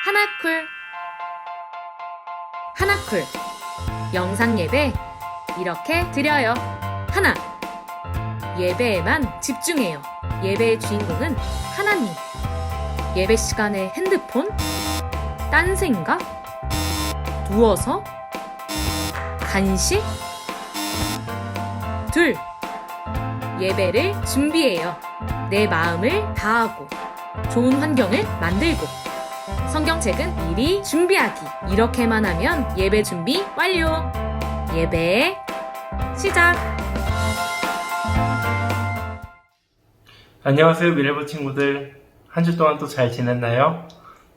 하나쿨 하나쿨 영상 예배 이렇게 드려요. 하나, 예배에만 집중해요. 예배의 주인공은 하나님. 예배 시간에 핸드폰? 딴 생각? 누워서? 간식? 둘, 예배를 준비해요. 내 마음을 다하고 좋은 환경을 만들고 성경책은 미리 준비하기. 이렇게만 하면 예배 준비 완료. 예배 시작. 안녕하세요, 미래부 친구들. 한 주 동안 또 잘 지냈나요?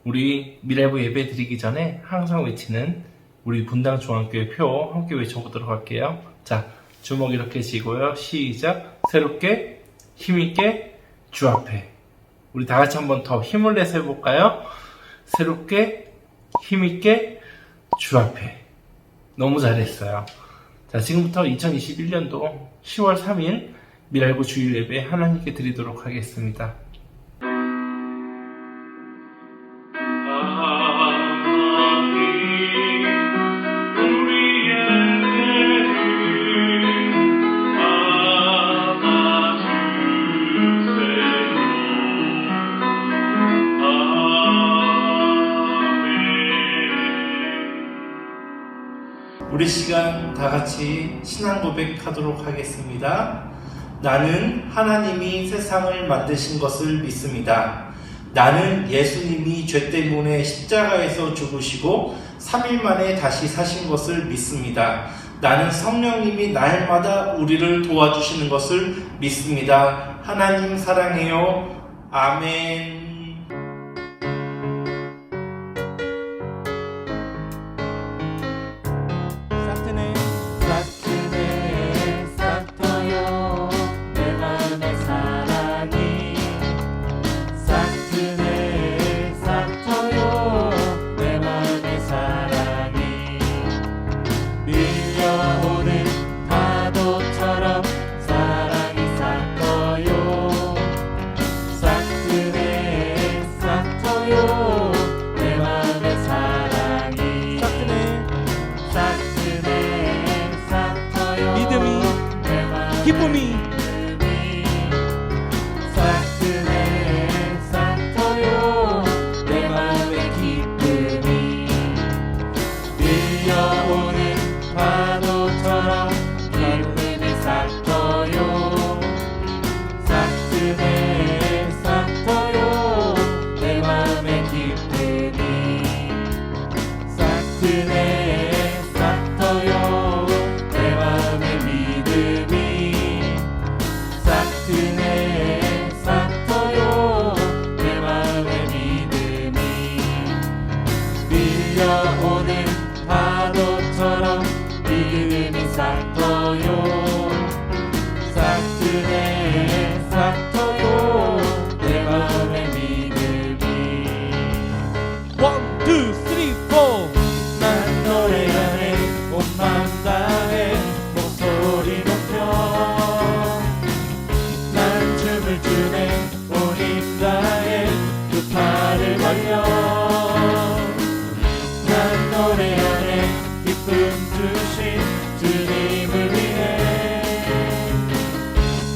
우리 미래부 예배 드리기 전에 항상 외치는 우리 분당 중앙교회 표 함께 외쳐보도록 할게요. 자, 주먹 이렇게 쥐고요. 시작. 새롭게 힘있게 주 앞에. 우리 다 같이 한번 더 힘을 내서 해볼까요? 새롭게 힘있게 주 앞에. 너무 잘했어요. 자, 지금부터 2021년도 10월 3일 미랄부 주일 예배 하나님께 드리도록 하겠습니다. 우리 시간 다 같이 신앙 고백하도록 하겠습니다. 나는 하나님이 세상을 만드신 것을 믿습니다. 나는 예수님이 죄 때문에 십자가에서 죽으시고 3일 만에 다시 사신 것을 믿습니다. 나는 성령님이 날마다 우리를 도와주시는 것을 믿습니다. 하나님 사랑해요. 아멘. 기쁨이 싹트네 싹터요 내 마음의 기쁨이 밀려오는 파도처럼 기쁨이 싹터요 싹트네 싹터요 내 마음의 기쁨이 싹트네 싹터요 내 마음의 믿음이 싹트네 싹터요 내 마음의 믿음이 밀려오는 파도처럼 믿음이 싹터요 싹트네 싹터요 내 마음의 믿음이 1, 2, 3, 4 난 노래하네 온 마음 다해 목소리 높여 난 춤을 추네 온 힘 다해 두 팔을 벌려 난 노래하네 기쁨 주신 주님을 위해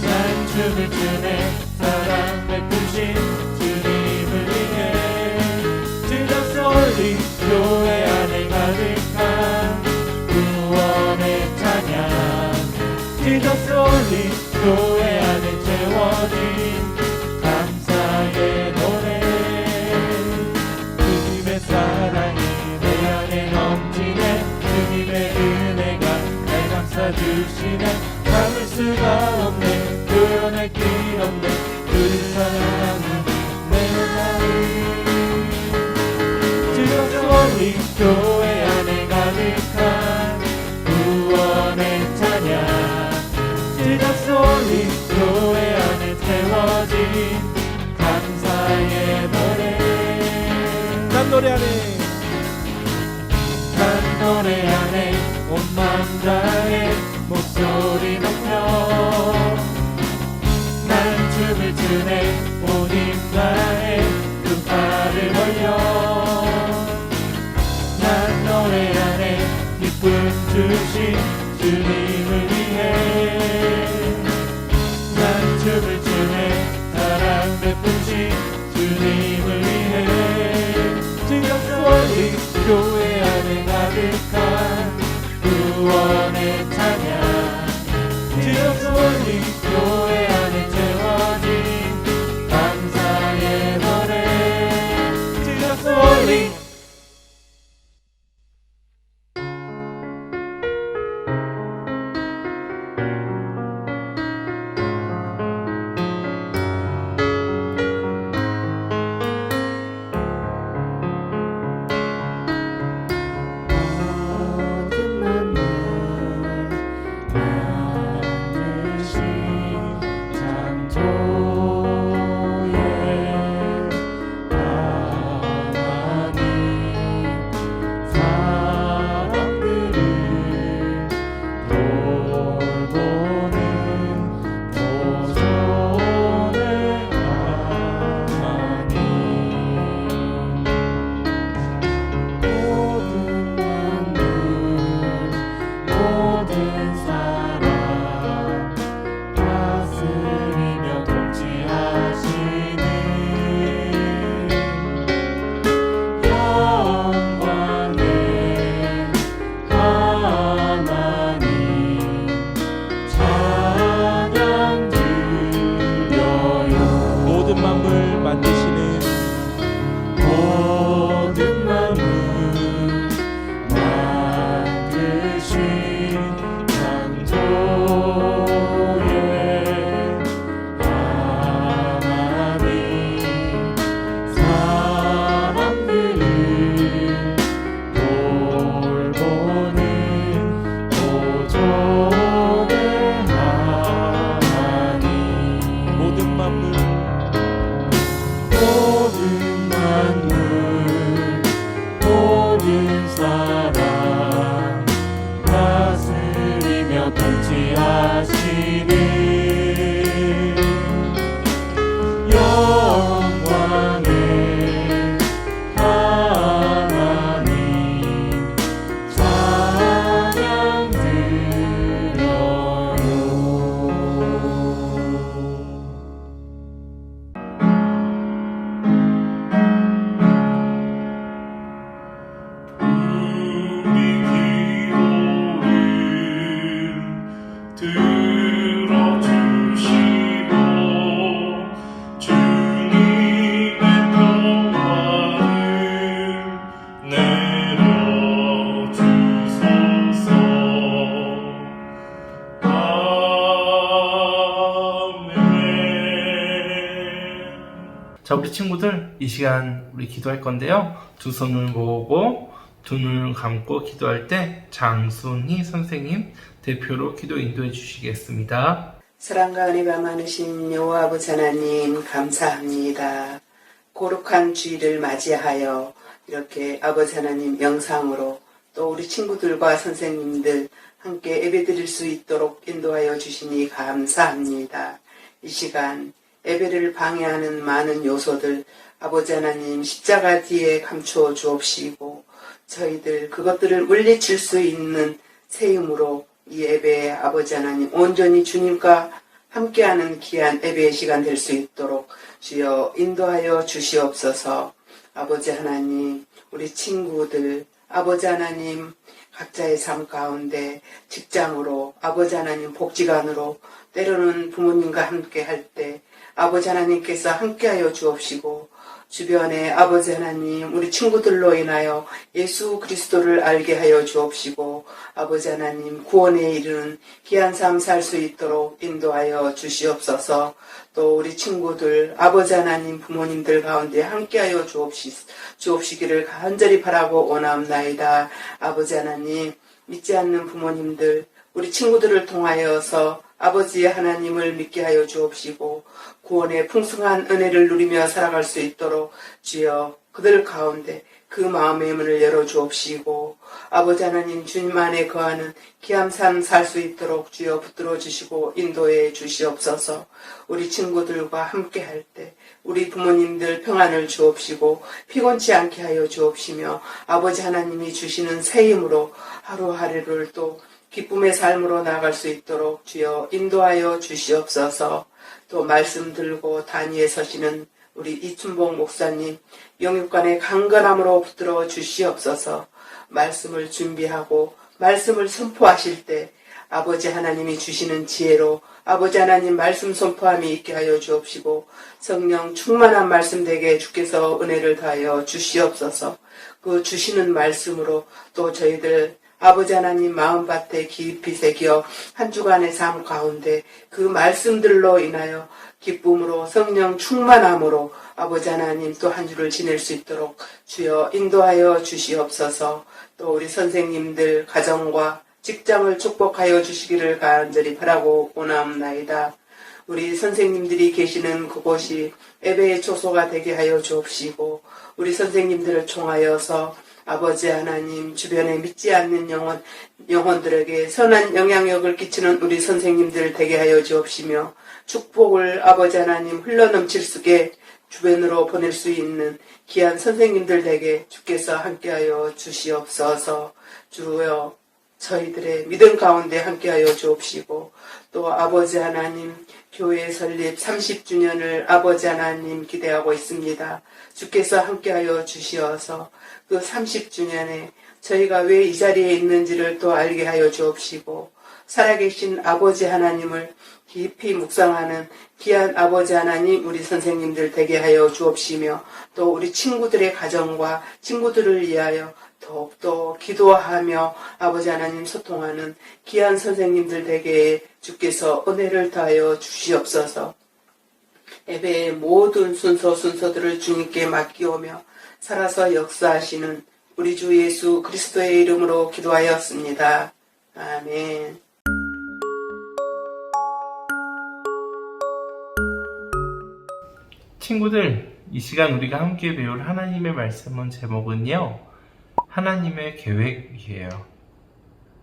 난 춤을 추네 사랑 베푸신 주님을 위해 Jesus only 교회 안에 가득한 구원의 찬양 Jesus only 교회 안에 채워진 감사의 노래 주님의 사랑이 내 안에 넘치네 주님의 은혜가 날 감싸주시네 참을 수가 없네 표현할 길 없네 주를 사랑하는 내 마음 Jesus only 교회 안에 가득한 구원의 찬양 Jesus only 교회 안에 채워진 감사의 노래 난 노래하네 난 노래하네 온 마음 다해 목소리 높여 난 춤을 추네 온 힘 다해 두 팔을 벌려 주님을 위해 난 춤을 추네 사랑 베푸신 주님을 위해 지역소리 교회 안에 가득한 구원의 찬양 지역소리 교회 안에 채워진 감사의 노래 지역소리 자, 우리 친구들 이 시간 우리 기도할 건데요. 두 손을 모으고 두 눈을 감고 기도할 때 장순희 선생님 대표로 기도 인도해 주시겠습니다. 사랑과 은혜가 많으신 여호와 아버지 하나님 감사합니다. 거룩한 주일을 맞이하여 이렇게 아버지 하나님 영상으로 또 우리 친구들과 선생님들 함께 예배드릴 수 있도록 인도하여 주시니 감사합니다. 이 시간 예배를 방해하는 많은 요소들 아버지 하나님 십자가 뒤에 감추어 주옵시고 저희들 그것들을 물리칠 수 있는 새 힘으로 이 예배에 아버지 하나님 온전히 주님과 함께하는 귀한 예배의 시간 될 수 있도록 주여 인도하여 주시옵소서. 아버지 하나님 우리 친구들 아버지 하나님 각자의 삶 가운데 직장으로 아버지 하나님 복지관으로 때로는 부모님과 함께 할 때 아버지 하나님께서 함께하여 주옵시고 주변에 아버지 하나님 우리 친구들로 인하여 예수 그리스도를 알게 하여 주옵시고 아버지 하나님 구원에 이르는 귀한 삶 살 수 있도록 인도하여 주시옵소서. 또 우리 친구들 아버지 하나님 부모님들 가운데 함께하여 주옵시기를 간절히 바라고 원하옵나이다. 아버지 하나님 믿지 않는 부모님들 우리 친구들을 통하여서 아버지 하나님을 믿게 하여 주옵시고 구원의 풍성한 은혜를 누리며 살아갈 수 있도록 주여 그들 가운데 그 마음의 문을 열어 주옵시고 아버지 하나님 주님 안에 거하는 귀한 삶 살 수 있도록 주여 붙들어 주시고 인도해 주시옵소서. 우리 친구들과 함께 할 때 우리 부모님들 평안을 주옵시고 피곤치 않게 하여 주옵시며 아버지 하나님이 주시는 새 힘으로 하루하루를 또 기쁨의 삶으로 나아갈 수 있도록 주여 인도하여 주시옵소서. 또 말씀 들고 단위에 서시는 우리 이춘복 목사님 영육간의 강건함으로 붙들어 주시옵소서. 말씀을 준비하고 말씀을 선포하실 때 아버지 하나님이 주시는 지혜로 아버지 하나님 말씀 선포함이 있게 하여 주옵시고 성령 충만한 말씀 되게 주께서 은혜를 다하여 주시옵소서. 그 주시는 말씀으로 또 저희들 아버지 하나님 마음밭에 깊이 새겨 한 주간의 삶 가운데 그 말씀들로 인하여 기쁨으로 성령 충만함으로 아버지 하나님 또 한 주를 지낼 수 있도록 주여 인도하여 주시옵소서. 또 우리 선생님들 가정과 직장을 축복하여 주시기를 간절히 바라고 원하옵나이다. 우리 선생님들이 계시는 그곳이 예배의 초소가 되게 하여 주옵시고 우리 선생님들을 통하여서 아버지 하나님 주변에 믿지 않는 영혼들에게 선한 영향력을 끼치는 우리 선생님들 되게 하여 주옵시며 축복을 아버지 하나님 흘러넘칠 수게 주변으로 보낼 수 있는 귀한 선생님들 되게 주께서 함께하여 주시옵소서. 주여 저희들의 믿음 가운데 함께하여 주옵시고 또 아버지 하나님 교회 설립 30주년을 아버지 하나님 기대하고 있습니다. 주께서 함께하여 주시어서 그 30주년에 저희가 왜 이 자리에 있는지를 또 알게 하여 주옵시고 살아계신 아버지 하나님을 깊이 묵상하는 귀한 아버지 하나님 우리 선생님들 되게 하여 주옵시며 또 우리 친구들의 가정과 친구들을 위하여 더욱더 기도하며 아버지 하나님 소통하는 귀한 선생님들 되게 주께서 은혜를 더하여 주시옵소서. 예배의 모든 순서들을 주님께 맡기오며 살아서 역사하시는 우리 주 예수 그리스도의 이름으로 기도하였습니다. 아멘. 친구들, 이 시간 우리가 함께 배울 하나님의 말씀은 제목은요, 하나님의 계획이에요.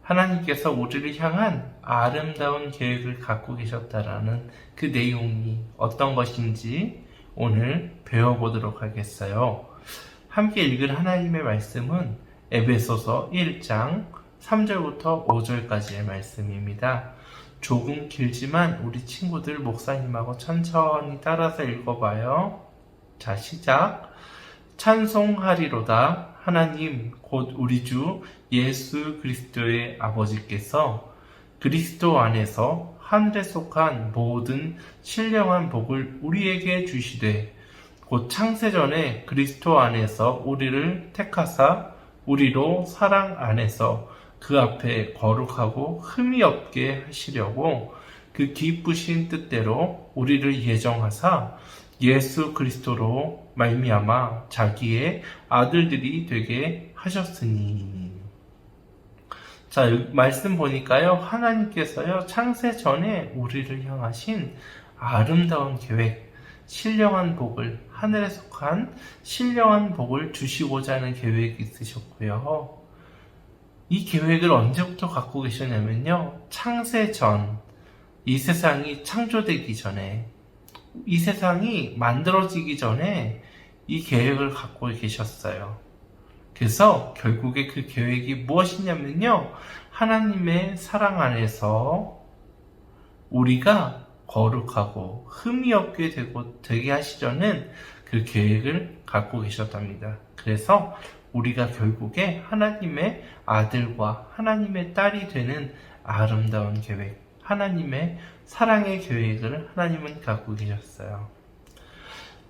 하나님께서 우리를 향한 아름다운 계획을 갖고 계셨다라는 그 내용이 어떤 것인지 오늘 배워보도록 하겠어요. 함께 읽을 하나님의 말씀은 에베소서 1장 3절부터 5절까지의 말씀입니다. 조금 길지만 우리 친구들 목사님하고 천천히 따라서 읽어봐요. 자, 시작. 찬송하리로다. 하나님 곧 우리 주 예수 그리스도의 아버지께서 그리스도 안에서 하늘에 속한 모든 신령한 복을 우리에게 주시되 곧 창세전에 그리스도 안에서 우리를 택하사 우리로 사랑 안에서 그 앞에 거룩하고 흠이 없게 하시려고 그 기쁘신 뜻대로 우리를 예정하사 예수 그리스도로 말미암아 자기의 아들들이 되게 하셨으니. 자, 말씀 보니까요, 하나님께서요 창세 전에 우리를 향하신 아름다운 계획, 신령한 복을, 하늘에 속한 신령한 복을 주시고자 하는 계획이 있으셨고요. 이 계획을 언제부터 갖고 계셨냐면요, 창세 전, 이 세상이 창조되기 전에, 이 세상이 만들어지기 전에 이 계획을 갖고 계셨어요. 그래서 결국에 그 계획이 무엇이냐면요, 하나님의 사랑 안에서 우리가 거룩하고 흠이 없게 되게 하시려는 그 계획을 갖고 계셨답니다. 그래서 우리가 결국에 하나님의 아들과 하나님의 딸이 되는 아름다운 계획, 하나님의 사랑의 계획을 하나님은 갖고 계셨어요.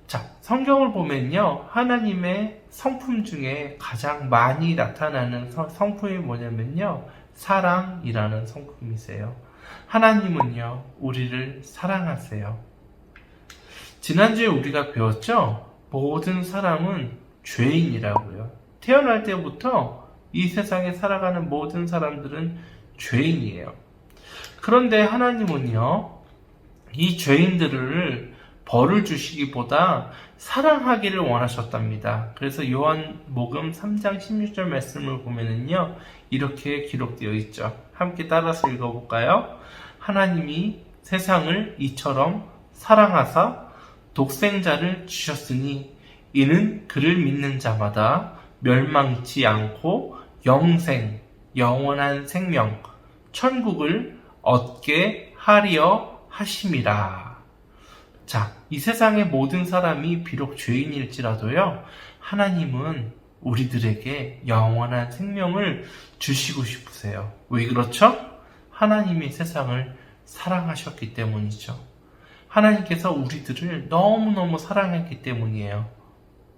자, 성경을 보면요, 하나님의 성품 중에 가장 많이 나타나는 성품이 뭐냐면요, 사랑이라는 성품이세요. 하나님은요, 우리를 사랑하세요. 지난주에 우리가 배웠죠? 모든 사람은 죄인이라고요. 태어날 때부터 이 세상에 살아가는 모든 사람들은 죄인이에요. 그런데 하나님은요, 이 죄인들을 벌을 주시기보다 사랑하기를 원하셨답니다. 그래서 요한복음 3장 16절 말씀을 보면은요, 이렇게 기록되어 있죠. 함께 따라서 읽어볼까요? 하나님이 세상을 이처럼 사랑하사 독생자를 주셨으니 이는 그를 믿는 자마다 멸망치 않고 영원한 생명, 천국을 얻게 하려 하심이라. 자, 이 세상의 모든 사람이 비록 죄인일지라도요, 하나님은 우리들에게 영원한 생명을 주시고 싶으세요. 왜 그렇죠? 하나님이 세상을 사랑하셨기 때문이죠. 하나님께서 우리들을 너무너무 사랑했기 때문이에요.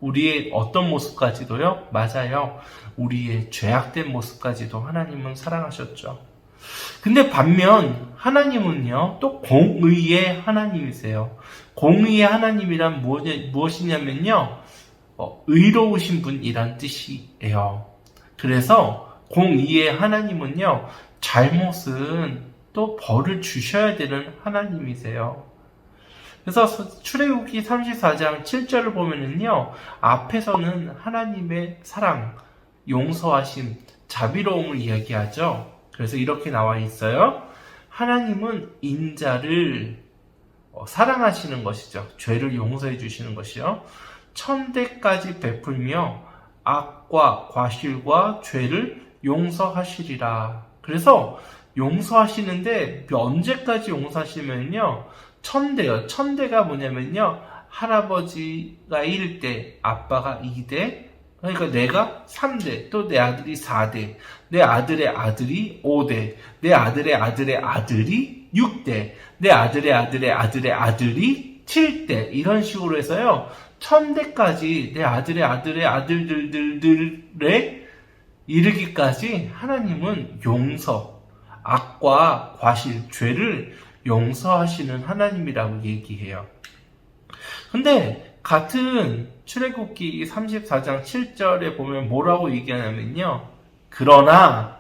우리의 어떤 모습까지도요, 맞아요. 우리의 죄악된 모습까지도 하나님은 사랑하셨죠. 근데 반면 하나님은요, 또 공의의 하나님이세요. 공의의 하나님이란 무엇이냐면요, 의로우신 분이란 뜻이에요. 그래서 공의의 하나님은요, 잘못은 또 벌을 주셔야 되는 하나님이세요. 그래서 출애굽기 34장 7절을 보면은요, 앞에서는 하나님의 사랑, 용서하심, 자비로움을 이야기하죠. 그래서 이렇게 나와 있어요. 하나님은 인자를 사랑하시는 것이죠. 죄를 용서해 주시는 것이요. 천대까지 베풀며 악과 과실과 죄를 용서하시리라. 그래서 용서하시는데 언제까지 용서하시면요, 천대요. 천대가 뭐냐면요, 할아버지가 1대, 아빠가 2대, 그러니까 내가 3대, 또 내 아들이 4대, 내 아들의 아들이 5대, 내 아들의 아들의 아들이 6대, 내 아들의 아들의 아들의 아들이 7대, 이런 식으로 해서요, 천대까지 내 아들의 아들의 아들들에 이르기까지 하나님은 용서, 악과 과실, 죄를 용서하시는 하나님이라고 얘기해요. 근데 같은 출애굽기 34장 7절에 보면 뭐라고 얘기하냐면요, 그러나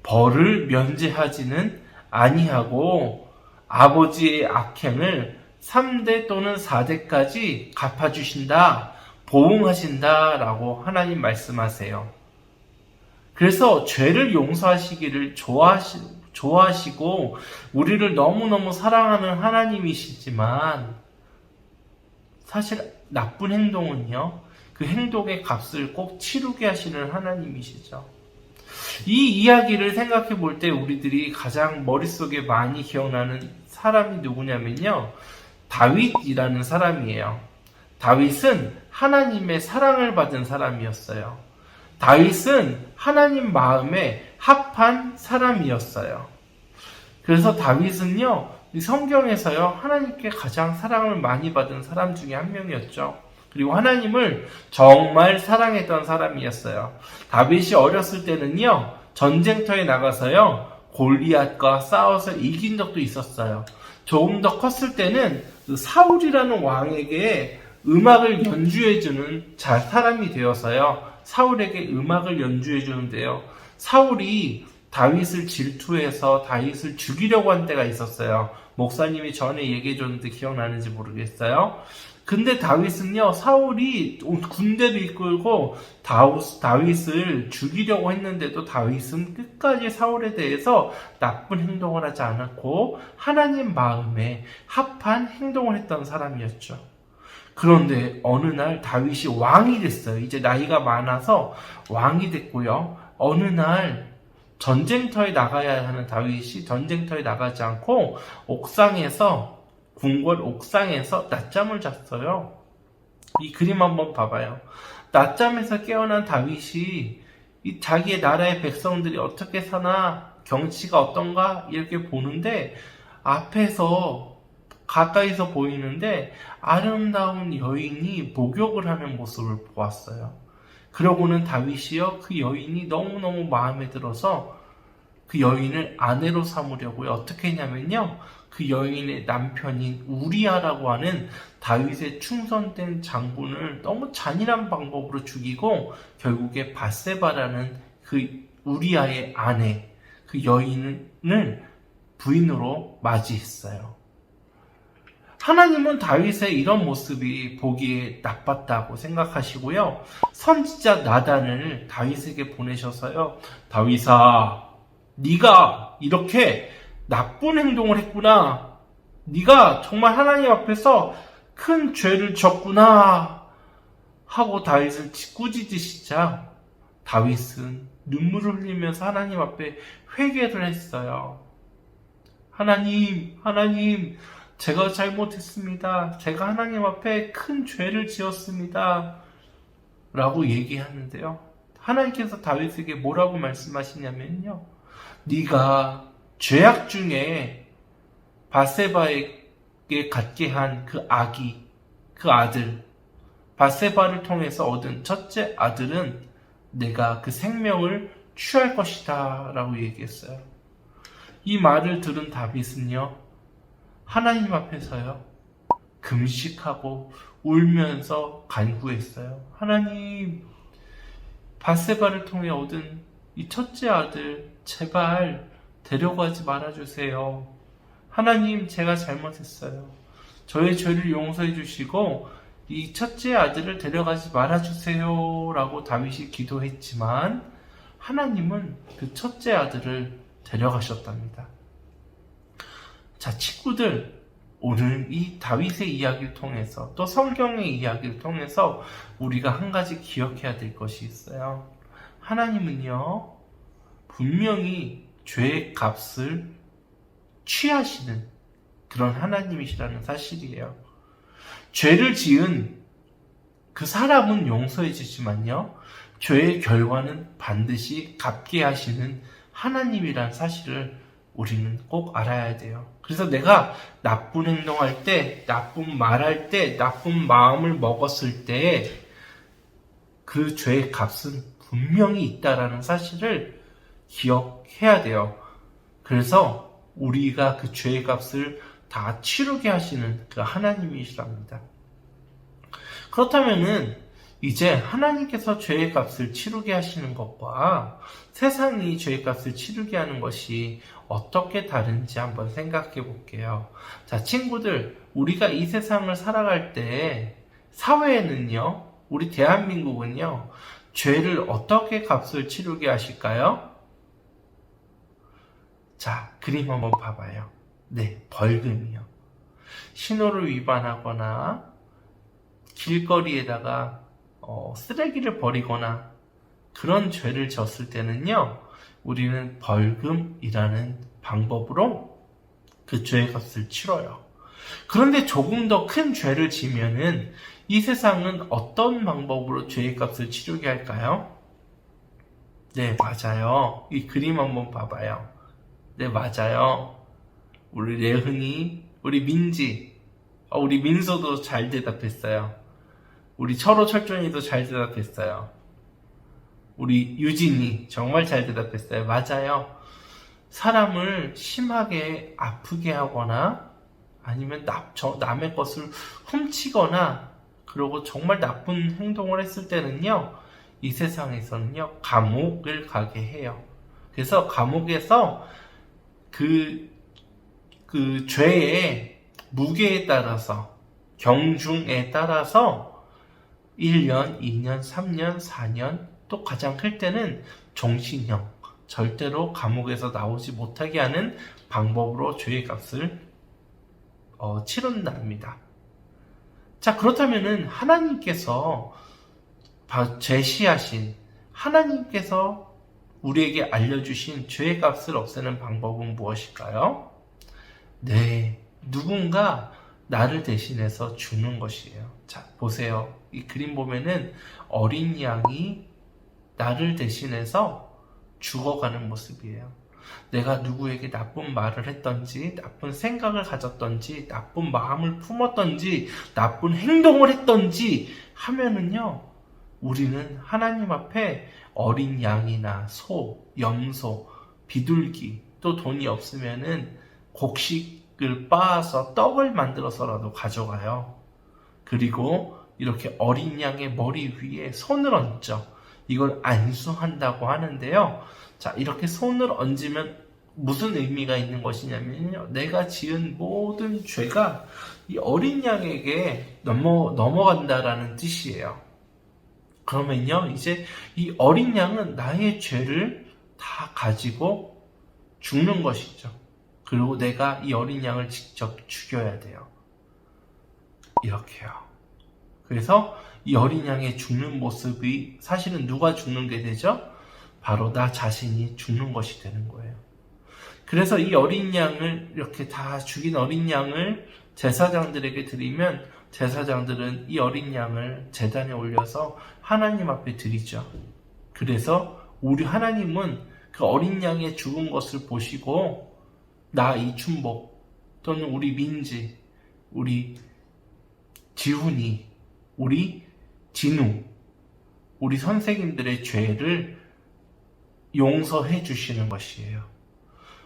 벌을 면제하지는 아니하고 아버지의 악행을 3대 또는 4대까지 갚아주신다, 보응하신다 라고 하나님 말씀하세요. 그래서 죄를 용서하시기를 좋아하시고 우리를 너무너무 사랑하는 하나님이시지만, 사실 나쁜 행동은요, 그 행동의 값을 꼭 치르게 하시는 하나님이시죠. 이 이야기를 생각해 볼 때 우리들이 가장 머릿속에 많이 기억나는 사람이 누구냐면요, 다윗이라는 사람이에요. 다윗은 하나님의 사랑을 받은 사람이었어요. 다윗은 하나님 마음에 합한 사람이었어요. 그래서 다윗은요, 이 성경에서요, 하나님께 가장 사랑을 많이 받은 사람 중에 한 명이었죠. 그리고 하나님을 정말 사랑했던 사람이었어요. 다윗이 어렸을 때는요, 전쟁터에 나가서요, 골리앗과 싸워서 이긴 적도 있었어요. 조금 더 컸을 때는 그 사울이라는 왕에게 음악을 연주해주는 사람이 되어서요, 사울에게 음악을 연주해주는데요, 사울이 다윗을 질투해서 다윗을 죽이려고 한 때가 있었어요. 목사님이 전에 얘기해줬는데 기억나는지 모르겠어요. 근데 다윗은요, 사울이 군대를 이끌고 다윗을 죽이려고 했는데도 다윗은 끝까지 사울에 대해서 나쁜 행동을 하지 않았고 하나님 마음에 합한 행동을 했던 사람이었죠. 그런데 어느 날 다윗이 왕이 됐어요. 이제 나이가 많아서 왕이 됐고요. 어느 날 전쟁터에 나가야 하는 다윗이 전쟁터에 나가지 않고 궁궐 옥상에서 낮잠을 잤어요. 이 그림 한번 봐봐요. 낮잠에서 깨어난 다윗이 이 자기의 나라의 백성들이 어떻게 사나, 경치가 어떤가 이렇게 보는데, 앞에서 가까이서 보이는데 아름다운 여인이 목욕을 하는 모습을 보았어요. 그러고는 다윗이요, 그 여인이 너무너무 마음에 들어서 그 여인을 아내로 삼으려고요. 어떻게 했냐면요, 그 여인의 남편인 우리아라고 하는 다윗의 충성된 장군을 너무 잔인한 방법으로 죽이고 결국에 밧세바라는 그 우리아의 아내, 그 여인을 부인으로 맞이했어요. 하나님은 다윗의 이런 모습이 보기에 나빴다고 생각하시고요, 선지자 나단을 다윗에게 보내셔서요, 다윗아, 네가 이렇게 나쁜 행동을 했구나, 네가 정말 하나님 앞에서 큰 죄를 졌구나 하고 다윗을 꾸짖으시자 다윗은 눈물을 흘리면서 하나님 앞에 회개를 했어요. 하나님, 제가 잘못했습니다. 제가 하나님 앞에 큰 죄를 지었습니다. 라고 얘기하는데요. 하나님께서 다윗에게 뭐라고 말씀하시냐면요. 네가 죄악 중에 밧세바에게 갖게 한 그 아기, 그 아들, 밧세바를 통해서 얻은 첫째 아들은 내가 그 생명을 취할 것이다 라고 얘기했어요. 이 말을 들은 다윗은요, 하나님 앞에서요, 금식하고 울면서 간구했어요. 하나님, 밧세바를 통해 얻은 이 첫째 아들 제발 데려가지 말아주세요. 하나님, 제가 잘못했어요. 저의 죄를 용서해 주시고 이 첫째 아들을 데려가지 말아주세요 라고 다윗이 기도했지만 하나님은 그 첫째 아들을 데려가셨답니다. 자, 친구들, 오늘 이 다윗의 이야기를 통해서 또 성경의 이야기를 통해서 우리가 한 가지 기억해야 될 것이 있어요. 하나님은요, 분명히 죄의 값을 취하시는 그런 하나님이시라는 사실이에요. 죄를 지은 그 사람은 용서해 주지만요, 죄의 결과는 반드시 갚게 하시는 하나님이란 사실을 우리는 꼭 알아야 돼요. 그래서 내가 나쁜 행동할 때, 나쁜 말할 때, 나쁜 마음을 먹었을 때 그 죄의 값은 분명히 있다라는 사실을 기억해야 돼요. 그래서 우리가 그 죄의 값을 다 치르게 하시는 그 하나님이시랍니다. 그렇다면은 이제 하나님께서 죄의 값을 치르게 하시는 것과 세상이 죄의 값을 치르게 하는 것이 어떻게 다른지 한번 생각해 볼게요. 자, 친구들, 우리가 이 세상을 살아갈 때 사회에는요, 우리 대한민국은요, 죄를 어떻게 값을 치르게 하실까요? 자, 그림 한번 봐봐요. 네, 벌금이요. 신호를 위반하거나 길거리에다가 쓰레기를 버리거나 그런 죄를 졌을 때는요, 우리는 벌금이라는 방법으로 그 죄의 값을 치러요. 그런데 조금 더 큰 죄를 지면은 이 세상은 어떤 방법으로 죄의 값을 치르게 할까요? 네, 맞아요. 이 그림 한번 봐봐요. 네, 맞아요. 우리 레흔이, 우리 민지, 우리 민서도 잘 대답했어요. 우리 철호 철종이도 잘 대답했어요. 우리 유진이 정말 잘 대답했어요. 맞아요. 사람을 심하게 아프게 하거나 아니면 남의 것을 훔치거나 그리고 정말 나쁜 행동을 했을 때는요, 이 세상에서는요, 감옥을 가게 해요. 그래서 감옥에서 그 죄의 무게에 따라서, 경중에 따라서 1년, 2년, 3년, 4년, 또 가장 클 때는 종신형, 절대로 감옥에서 나오지 못하게 하는 방법으로 죄의 값을 치른답니다. 자, 그렇다면은 하나님께서 제시하신, 하나님께서 우리에게 알려주신 죄의 값을 없애는 방법은 무엇일까요? 네, 누군가 나를 대신해서 죽는 것이에요. 자, 보세요. 이 그림 보면은 어린 양이 나를 대신해서 죽어가는 모습이에요. 내가 누구에게 나쁜 말을 했던지, 나쁜 생각을 가졌던지, 나쁜 마음을 품었던지, 나쁜 행동을 했던지 하면은요, 우리는 하나님 앞에 어린 양이나 소, 염소, 비둘기, 또 돈이 없으면은 곡식을 빻아서 떡을 만들어서라도 가져가요. 그리고 이렇게 어린 양의 머리 위에 손을 얹죠. 이걸 안수한다고 하는데요. 자, 이렇게 손을 얹으면 무슨 의미가 있는 것이냐면요, 내가 지은 모든 죄가 이 어린 양에게 넘어간다라는 뜻이에요. 그러면요, 이제 이 어린 양은 나의 죄를 다 가지고 죽는 것이죠. 그리고 내가 이 어린 양을 직접 죽여야 돼요. 이렇게요. 그래서 이 어린 양의 죽는 모습이 사실은 누가 죽는 게 되죠? 바로 나 자신이 죽는 것이 되는 거예요. 그래서 이 어린 양을 이렇게 다 죽인 어린 양을 제사장들에게 드리면 제사장들은 이 어린 양을 제단에 올려서 하나님 앞에 드리죠. 그래서 우리 하나님은 그 어린 양의 죽은 것을 보시고 나 이춘복 또는 우리 민지, 우리 지훈이, 우리 진우, 우리 선생님들의 죄를 용서해 주시는 것이에요.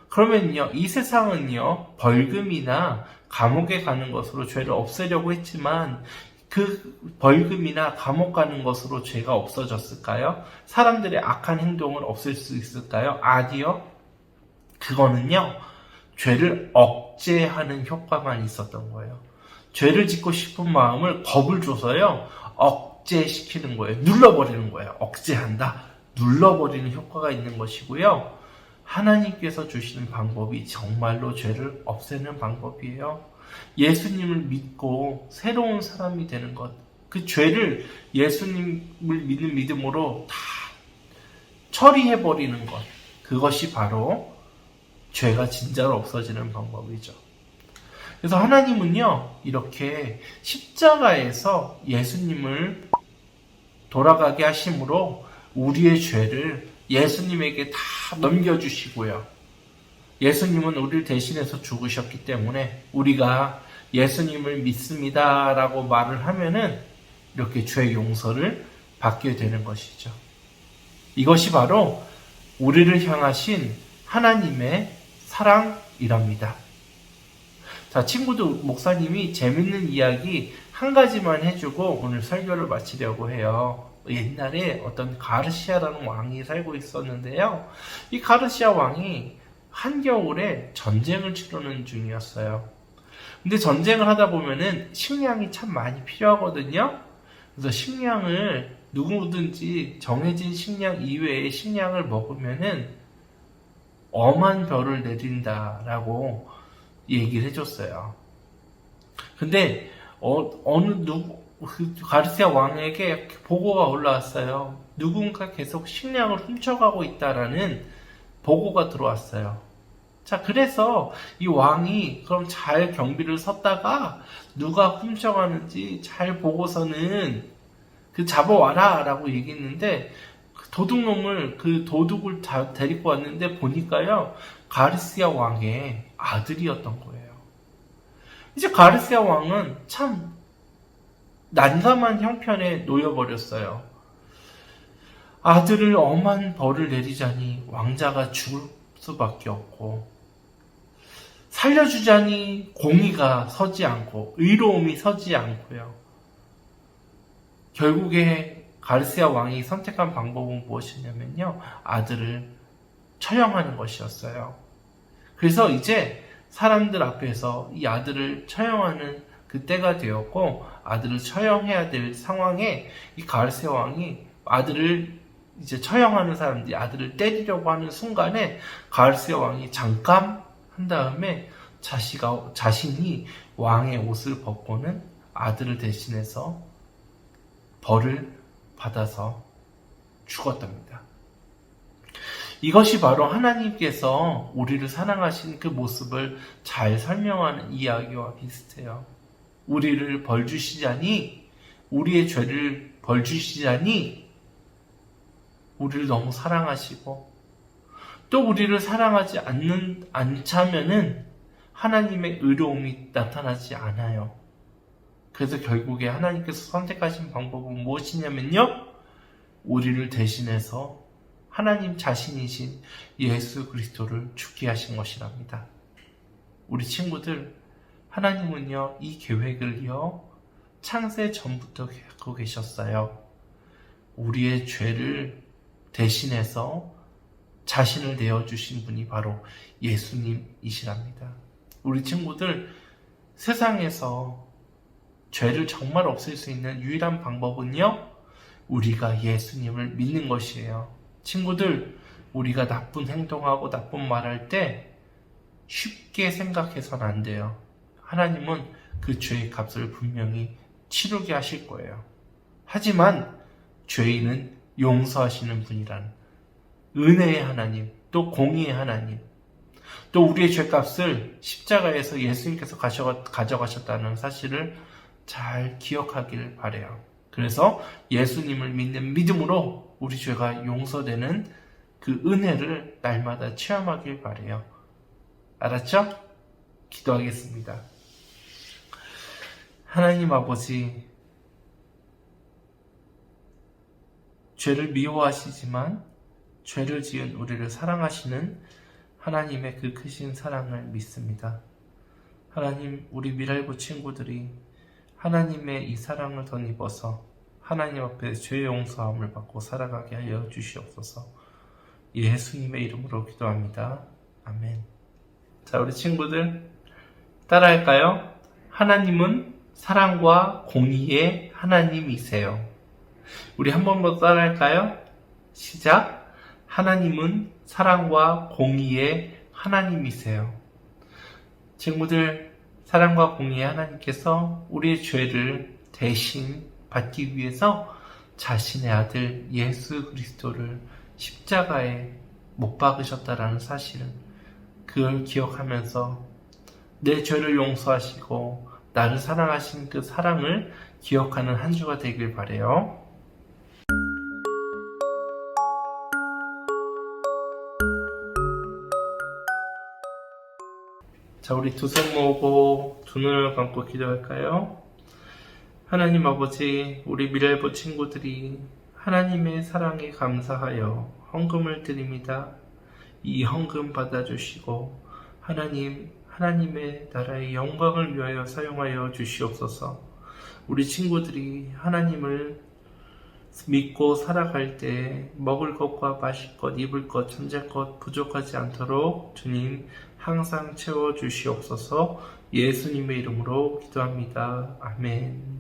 그러면요, 이 세상은요, 벌금이나 감옥에 가는 것으로 죄를 없애려고 했지만 그 벌금이나 감옥 가는 것으로 죄가 없어졌을까요? 사람들의 악한 행동을 없앨 수 있을까요? 아니요. 그거는요, 죄를 억제하는 효과만 있었던 거예요. 죄를 짓고 싶은 마음을 겁을 줘서요, 억제시키는 거예요. 눌러버리는 거예요. 억제한다. 눌러버리는 효과가 있는 것이고요. 하나님께서 주시는 방법이 정말로 죄를 없애는 방법이에요. 예수님을 믿고 새로운 사람이 되는 것. 그 죄를 예수님을 믿는 믿음으로 다 처리해버리는 것. 그것이 바로 죄가 진짜로 없어지는 방법이죠. 그래서 하나님은요, 이렇게 십자가에서 예수님을 돌아가게 하심으로 우리의 죄를 예수님에게 다 넘겨주시고요. 예수님은 우리를 대신해서 죽으셨기 때문에 우리가 예수님을 믿습니다 라고 말을 하면은 이렇게 죄 용서를 받게 되는 것이죠. 이것이 바로 우리를 향하신 하나님의 사랑이랍니다. 자, 친구들, 목사님이 재밌는 이야기 한 가지만 해주고 오늘 설교를 마치려고 해요. 옛날에 어떤 가르시아라는 왕이 살고 있었는데요. 이 가르시아 왕이 한겨울에 전쟁을 치르는 중이었어요. 근데 전쟁을 하다 보면은 식량이 참 많이 필요하거든요. 그래서 식량을 누구든지 정해진 식량 이외의 식량을 먹으면은 엄한 벌을 내린다라고 얘기를 해줬어요. 근데 그 가르시아 왕에게 보고가 올라왔어요. 누군가 계속 식량을 훔쳐가고 있다라는 보고가 들어왔어요. 자, 그래서 이 왕이 그럼 잘 경비를 섰다가 누가 훔쳐가는지 잘 보고서는 잡아와라 라고 얘기했는데 도둑놈을 그 도둑을 다 데리고 왔는데 보니까요, 가르시아 왕의 아들이었던 거예요. 이제 가르시아 왕은 참 난감한 형편에 놓여버렸어요. 아들을 엄한 벌을 내리자니 왕자가 죽을 수밖에 없고, 살려주자니 공의가 서지 않고 의로움이 서지 않고요. 결국에 가르시아 왕이 선택한 방법은 무엇이냐면요, 아들을 처형하는 것이었어요. 그래서 이제 사람들 앞에서 이 아들을 처형하는 그 때가 되었고, 아들을 처형해야 될 상황에 이 가르시아 왕이 아들을 이제 처형하는 사람들이 아들을 때리려고 하는 순간에 가르시아 왕이 잠깐 한 다음에 자신이 왕의 옷을 벗고는 아들을 대신해서 벌을 받아서 죽었답니다. 이것이 바로 하나님께서 우리를 사랑하신 그 모습을 잘 설명하는 이야기와 비슷해요. 우리를 벌 주시자니, 우리의 죄를 벌 주시자니 우리를 너무 사랑하시고, 또 우리를 사랑하지 않자면은 하나님의 의로움이 나타나지 않아요. 그래서 결국에 하나님께서 선택하신 방법은 무엇이냐면요, 우리를 대신해서 하나님 자신이신 예수 그리스도를 죽게 하신 것이랍니다. 우리 친구들, 하나님은요, 이 계획을요, 창세 전부터 갖고 계셨어요. 우리의 죄를 대신해서 자신을 내어주신 분이 바로 예수님이시랍니다. 우리 친구들, 세상에서 죄를 정말 없앨 수 있는 유일한 방법은요, 우리가 예수님을 믿는 것이에요. 친구들, 우리가 나쁜 행동하고 나쁜 말할 때 쉽게 생각해서는 안 돼요. 하나님은 그 죄의 값을 분명히 치르게 하실 거예요. 하지만 죄인은 용서하시는 분이란 은혜의 하나님, 또 공의의 하나님, 또 우리의 죄값을 십자가에서 예수님께서 가져가셨다는 사실을 잘 기억하길 바래요. 그래서 예수님을 믿는 믿음으로 우리 죄가 용서되는 그 은혜를 날마다 체험하길 바래요. 알았죠? 기도하겠습니다. 하나님 아버지, 죄를 미워하시지만 죄를 지은 우리를 사랑하시는 하나님의 그 크신 사랑을 믿습니다. 하나님, 우리 미랄부 친구들이 하나님의 이 사랑을 덧입어서 하나님 앞에 죄 용서함을 받고 살아가게 하여 주시옵소서. 예수님의 이름으로 기도합니다. 아멘. 자, 우리 친구들 따라할까요? 하나님은 사랑과 공의의 하나님이세요. 우리 한 번 더 따라할까요? 시작. 하나님은 사랑과 공의의 하나님이세요. 친구들, 사랑과 공의의 하나님께서 우리의 죄를 대신 받기 위해서 자신의 아들 예수 그리스도를 십자가에 못 박으셨다라는 사실은 그걸 기억하면서 내 죄를 용서하시고 나를 사랑하신 그 사랑을 기억하는 한 주가 되길 바라요. 자, 우리 두 손 모으고 두 눈을 감고 기도할까요? 하나님 아버지, 우리 미랄부 친구들이 하나님의 사랑에 감사하여 헌금을 드립니다. 이 헌금 받아주시고 하나님의 나라의 영광을 위하여 사용하여 주시옵소서. 우리 친구들이 하나님을 믿고 살아갈 때 먹을 것과 마실 것, 입을 것, 잠잘 것 부족하지 않도록 주님 항상 채워주시옵소서. 예수님의 이름으로 기도합니다. 아멘.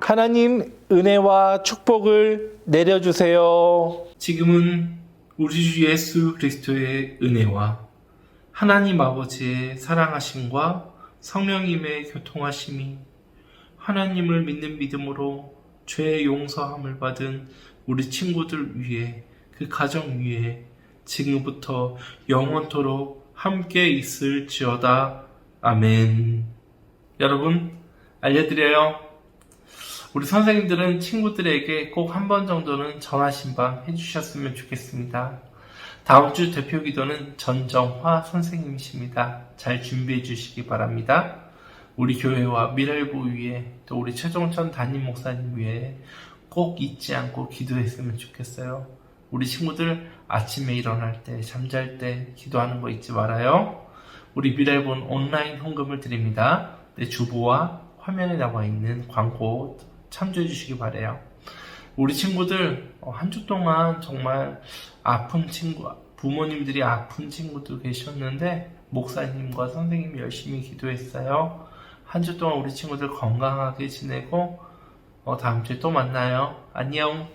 하나님 은혜와 축복을 내려주세요. 지금은 우리 주 예수 그리스도의 은혜와 하나님 아버지의 사랑하심과 성령님의 교통하심이 하나님을 믿는 믿음으로 죄의 용서함을 받은 우리 친구들 위에, 그 가정 위에 지금부터 영원토록 함께 있을지어다. 아멘. 여러분, 알려드려요. 우리 선생님들은 친구들에게 꼭 한 번 정도는 전화신방 해주셨으면 좋겠습니다. 다음 주 대표 기도는 전정화 선생님이십니다. 잘 준비해 주시기 바랍니다. 우리 교회와 미랄부 위에, 또 우리 최종천 담임 목사님 위에 꼭 잊지 않고 기도했으면 좋겠어요. 우리 친구들 아침에 일어날 때, 잠잘 때 기도하는 거 잊지 말아요. 우리 미랄부는 온라인 헌금을 드립니다. 내 주보와 화면에 나와 있는 광고 참조해 주시기 바래요. 우리 친구들 한 주 동안 정말 아픈 친구, 부모님들이 아픈 친구도 계셨는데 목사님과 선생님이 열심히 기도했어요. 한 주 동안 우리 친구들 건강하게 지내고 다음 주에 또 만나요. 안녕.